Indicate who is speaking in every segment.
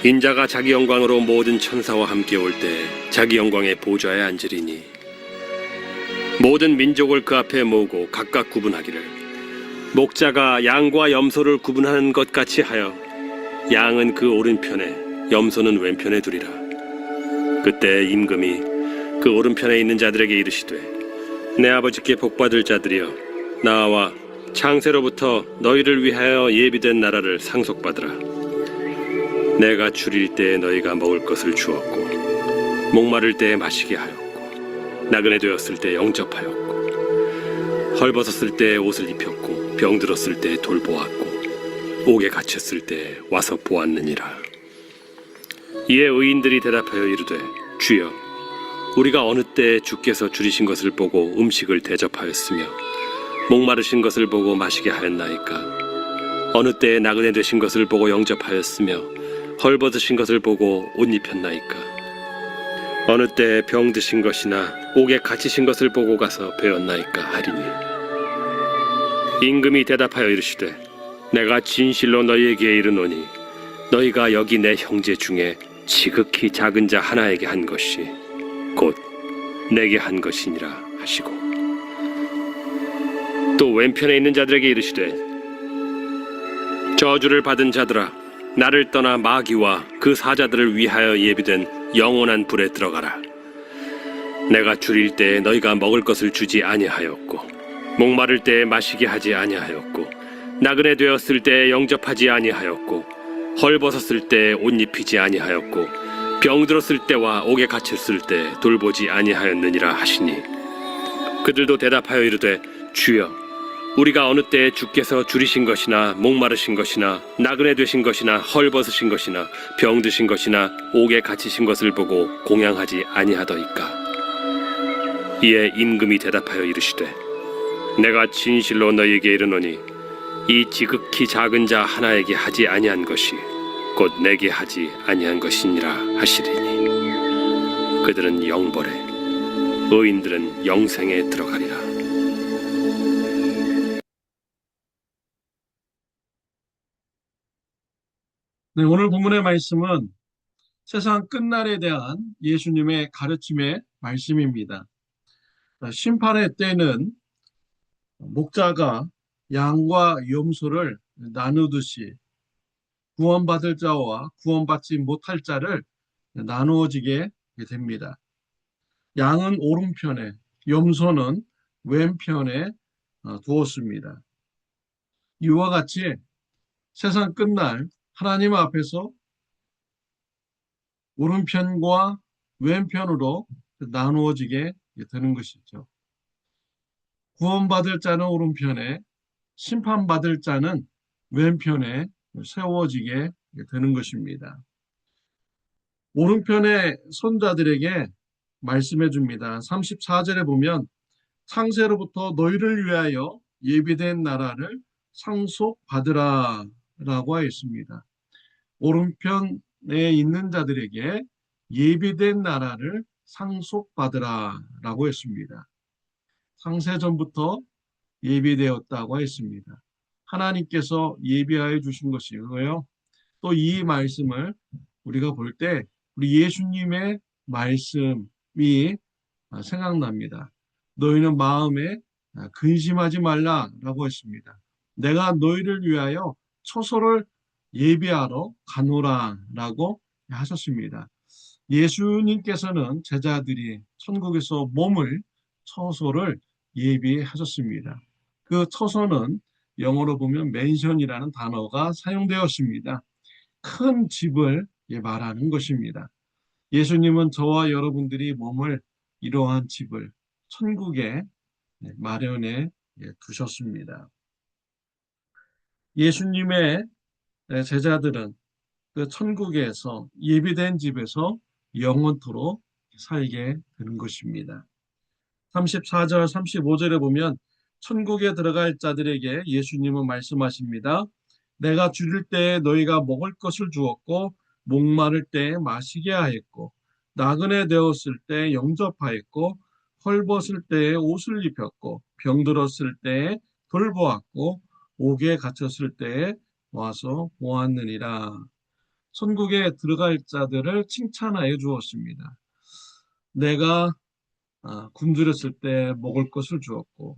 Speaker 1: 인자가 자기 영광으로 모든 천사와 함께 올 때 자기 영광의 보좌에 앉으리니 모든 민족을 그 앞에 모으고 각각 구분하기를 목자가 양과 염소를 구분하는 것 같이 하여 양은 그 오른편에 염소는 왼편에 두리라. 그때 임금이 그 오른편에 있는 자들에게 이르시되 내 아버지께 복받을 자들이여 나와 창세로부터 너희를 위하여 예비된 나라를 상속받으라. 내가 줄일 때에 너희가 먹을 것을 주었고 목마를 때에 마시게 하였고 나그네 되었을 때 영접하였고 헐벗었을 때 옷을 입혔고 병들었을 때 돌보았고 옥에 갇혔을 때 와서 보았느니라. 이에 의인들이 대답하여 이르되 주여 우리가 어느 때 주께서 줄이신 것을 보고 음식을 대접하였으며 목마르신 것을 보고 마시게 하였나이까. 어느 때에 나그네 되신 것을 보고 영접하였으며 헐벗으신 것을 보고 옷 입혔나이까. 어느 때에 병드신 것이나 옥에 갇히신 것을 보고 가서 배웠나이까 하리니 임금이 대답하여 이르시되 내가 진실로 너희에게 이르노니 너희가 여기 내 형제 중에 지극히 작은 자 하나에게 한 것이 곧 내게 한 것이니라 하시고 또 왼편에 있는 자들에게 이르시되 저주를 받은 자들아 나를 떠나 마귀와 그 사자들을 위하여 예비된 영원한 불에 들어가라. 내가 줄일 때에 너희가 먹을 것을 주지 아니하였고 목마를 때에 마시게 하지 아니하였고 나그네 되었을 때에 영접하지 아니하였고 헐벗었을 때에 옷 입히지 아니하였고 병들었을 때와 옥에 갇혔을 때 돌보지 아니하였느니라 하시니 그들도 대답하여 이르되 주여 우리가 어느 때에 주께서 줄이신 것이나 목마르신 것이나 나그네 되신 것이나 헐벗으신 것이나 병드신 것이나 옥에 갇히신 것을 보고 공양하지 아니하더이까. 이에 임금이 대답하여 이르시되 내가 진실로 너희에게 이르노니 이 지극히 작은 자 하나에게 하지 아니한 것이 곧 내게 하지 아니한 것이니라 하시리니 그들은 영벌에 의인들은 영생에 들어가리라.
Speaker 2: 네, 오늘 본문의 말씀은 세상 끝날에 대한 예수님의 가르침의 말씀입니다. 심판의 때는 목자가 양과 염소를 나누듯이 구원받을 자와 구원받지 못할 자를 나누어지게 됩니다. 양은 오른편에, 염소는 왼편에 두었습니다. 이와 같이 세상 끝날 하나님 앞에서 오른편과 왼편으로 나누어지게 되는 것이죠. 구원받을 자는 오른편에, 심판받을 자는 왼편에 세워지게 되는 것입니다. 오른편의 손자들에게 말씀해 줍니다. 34절에 보면 창세로부터 너희를 위하여 예비된 나라를 상속받으라 라고 하였습니다. 오른편에 있는 자들에게 예비된 나라를 상속받으라 라고 했습니다. 창세전부터 예비되었다고 했습니다. 하나님께서 예비하여 주신 것이고요. 또 이 말씀을 우리가 볼 때 우리 예수님의 말씀이 생각납니다. 너희는 마음에 근심하지 말라라고 했습니다. 내가 너희를 위하여 처소를 예비하러 가노라라고 하셨습니다. 예수님께서는 제자들이 천국에서 몸을 처소를 예비하셨습니다. 그 처소는 영어로 보면 맨션이라는 단어가 사용되었습니다. 큰 집을 말하는 것입니다. 예수님은 저와 여러분들이 머물 이러한 집을 천국에 마련해 두셨습니다. 예수님의 제자들은 그 천국에서 예비된 집에서 영원토록 살게 되는 것입니다. 34절, 35절에 보면 천국에 들어갈 자들에게 예수님은 말씀하십니다. 내가 줄일 때에 너희가 먹을 것을 주었고 목마를 때에 마시게 하였고 나그네 되었을 때 영접하였고 헐벗을 때에 옷을 입혔고 병들었을 때에 돌보았고 옥에 갇혔을 때에 와서 보았느니라. 천국에 들어갈 자들을 칭찬하여 주었습니다. 내가 굶주렸을 때 먹을 것을 주었고,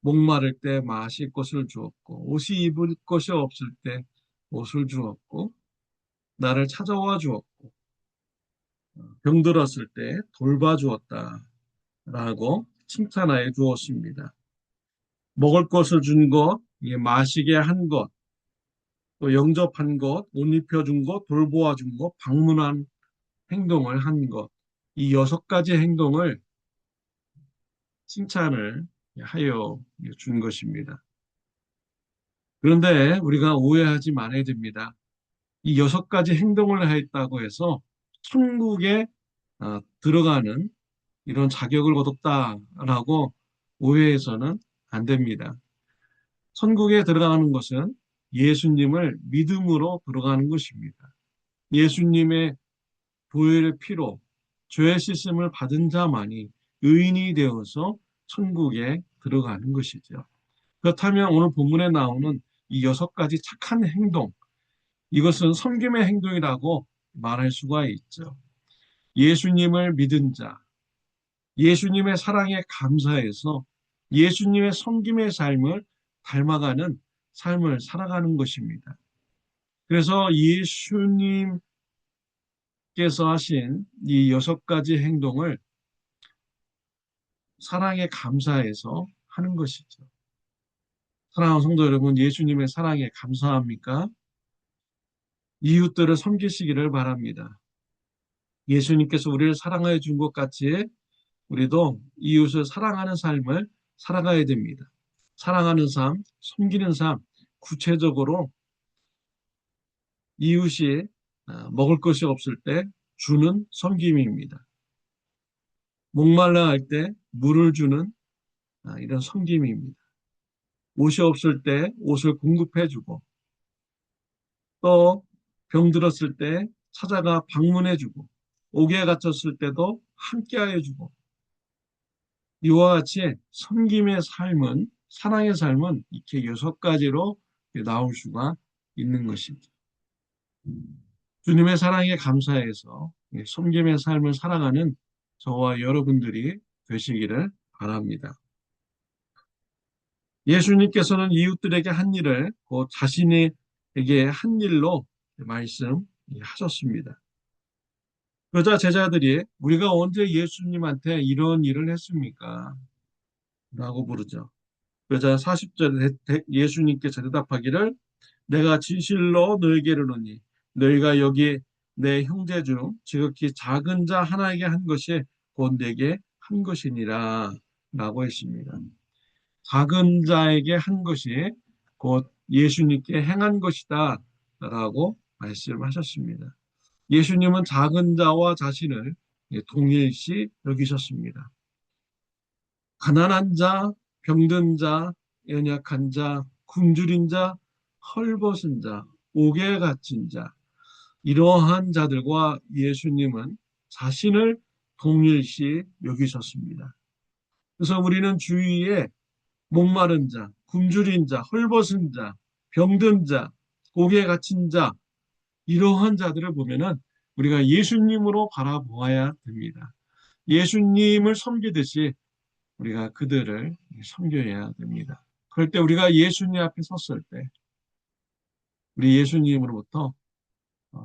Speaker 2: 목마를 때 마실 것을 주었고, 옷이 입을 것이 없을 때 옷을 주었고, 나를 찾아와 주었고, 병들었을 때 돌봐 주었다. 라고 칭찬하여 주었습니다. 먹을 것을 준 것, 마시게 한 것, 또 영접한 것, 옷 입혀준 것, 돌보아 준 것, 방문한 행동을 한 것, 이 6가지 행동을 칭찬을 하여 준 것입니다. 그런데 우리가 오해하지 말아야 됩니다. 이 6가지 행동을 했다고 해서 천국에 들어가는 이런 자격을 얻었다라고 오해해서는 안 됩니다. 천국에 들어가는 것은 예수님을 믿음으로 들어가는 것입니다. 예수님의 보혈의 피로 죄 씻음을 받은 자만이 의인이 되어서 천국에 들어가는 것이죠. 그렇다면 오늘 본문에 나오는 이 6가지 착한 행동, 이것은 섬김의 행동이라고 말할 수가 있죠. 예수님을 믿은 자, 예수님의 사랑에 감사해서 예수님의 섬김의 삶을 닮아가는 삶을 살아가는 것입니다. 그래서 예수님께서 하신 이 6가지 행동을 사랑에 감사해서 하는 것이죠. 사랑하는 성도 여러분, 예수님의 사랑에 감사합니까? 이웃들을 섬기시기를 바랍니다. 예수님께서 우리를 사랑해 준 것 같이 우리도 이웃을 사랑하는 삶을 살아가야 됩니다. 사랑하는 삶, 섬기는 삶, 구체적으로 이웃이 먹을 것이 없을 때 주는 섬김입니다. 목말라 할 때 물을 주는 이런 섬김입니다. 옷이 없을 때 옷을 공급해주고 또 병들었을 때 찾아가 방문해주고 옥에 갇혔을 때도 함께하여주고 이와 같이 섬김의 삶은 사랑의 삶은 이렇게 6가지로 나올 수가 있는 것입니다. 주님의 사랑에 감사해서 섬김의 삶을 살아가는 저와 여러분들이 되시기를 바랍니다. 예수님께서는 이웃들에게 한 일을 곧 자신에게 한 일로 말씀하셨습니다. 그러자 제자들이 우리가 언제 예수님한테 이런 일을 했습니까? 라고 부르죠. 그러자 40절에 예수님께서 대답하기를 내가 진실로 너에게 이르노니 너희가 여기 내 형제 중 지극히 작은 자 하나에게 한 것이 곧 내게 한 것이니라 라고 했습니다. 작은 자에게 한 것이 곧 예수님께 행한 것이다 라고 말씀하셨습니다. 예수님은 작은 자와 자신을 동일시 여기셨습니다. 가난한 자, 병든 자, 연약한 자, 굶주린 자, 헐벗은 자, 옥에 갇힌 자, 이러한 자들과 예수님은 자신을 동일시 여기셨습니다. 그래서 우리는 주위에 목마른 자, 굶주린 자, 헐벗은 자, 병든 자, 옥에 갇힌 자, 이러한 자들을 보면은 우리가 예수님으로 바라보아야 됩니다. 예수님을 섬기듯이 우리가 그들을 섬겨야 됩니다. 그럴 때 우리가 예수님 앞에 섰을 때 우리 예수님으로부터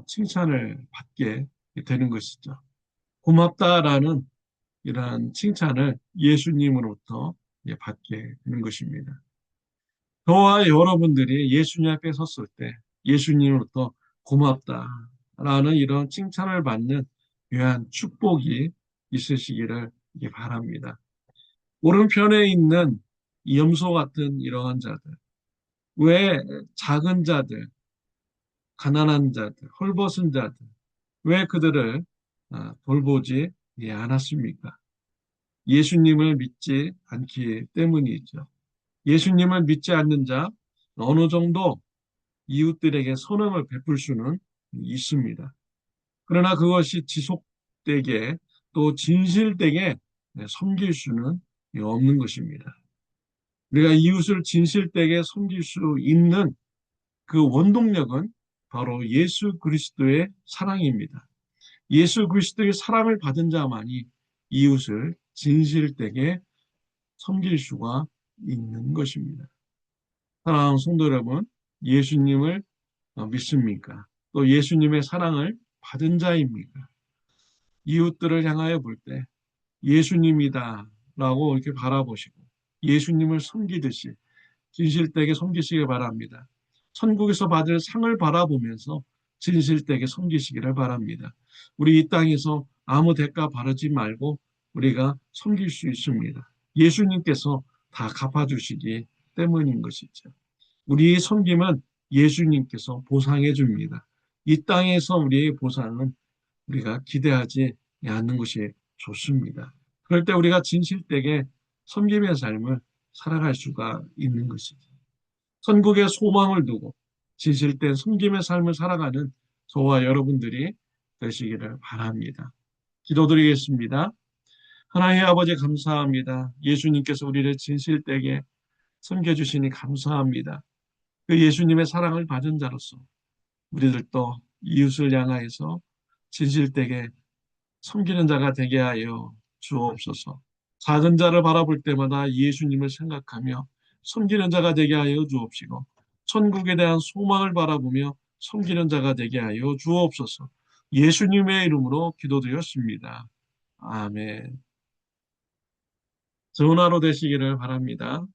Speaker 2: 칭찬을 받게 되는 것이죠. 고맙다라는 이러한 칭찬을 예수님으로부터 받게 되는 것입니다. 저와 여러분들이 예수님 앞에 섰을 때 예수님으로부터 고맙다라는 이런 칭찬을 받는 귀한 축복이 있으시기를 바랍니다. 오른편에 있는 염소 같은 이러한 자들, 왜 작은 자들, 가난한 자들, 헐벗은 자들, 왜 그들을 돌보지 않았습니까? 예수님을 믿지 않기 때문이죠. 예수님을 믿지 않는 자, 어느 정도 이웃들에게 선행을 베풀 수는 있습니다. 그러나 그것이 지속되게 또 진실되게 섬길 수는 없는 것입니다. 우리가 이웃을 진실되게 섬길 수 있는 그 원동력은 바로 예수 그리스도의 사랑입니다. 예수 그리스도의 사랑을 받은 자만이 이웃을 진실되게 섬길 수가 있는 것입니다. 사랑하는 성도 여러분, 예수님을 믿습니까? 또 예수님의 사랑을 받은 자입니까? 이웃들을 향하여 볼 때 예수님이다 라고 이렇게 바라보시고 예수님을 섬기듯이 진실되게 섬기시길 바랍니다. 천국에서 받을 상을 바라보면서 진실되게 섬기시기를 바랍니다. 우리 이 땅에서 아무 대가 바르지 말고 우리가 섬길 수 있습니다. 예수님께서 다 갚아주시기 때문인 것이죠. 우리의 섬김은 예수님께서 보상해 줍니다. 이 땅에서 우리의 보상은 우리가 기대하지 않는 것이 좋습니다. 그럴 때 우리가 진실되게 섬김의 삶을 살아갈 수가 있는 것이죠. 천국에 소망을 두고 진실된 섬김의 삶을 살아가는 저와 여러분들이 되시기를 바랍니다. 기도드리겠습니다. 하나님의 아버지 감사합니다. 예수님께서 우리를 진실되게 섬겨주시니 감사합니다. 그 예수님의 사랑을 받은 자로서 우리들도 이웃을 향하여서 진실되게 섬기는 자가 되게 하여 주옵소서. 작은 자를 바라볼 때마다 예수님을 생각하며 섬기는 자가 되게 하여 주옵시고 천국에 대한 소망을 바라보며 섬기는 자가 되게 하여 주옵소서. 예수님의 이름으로 기도드렸습니다. 아멘. 좋은 하루 되시기를 바랍니다.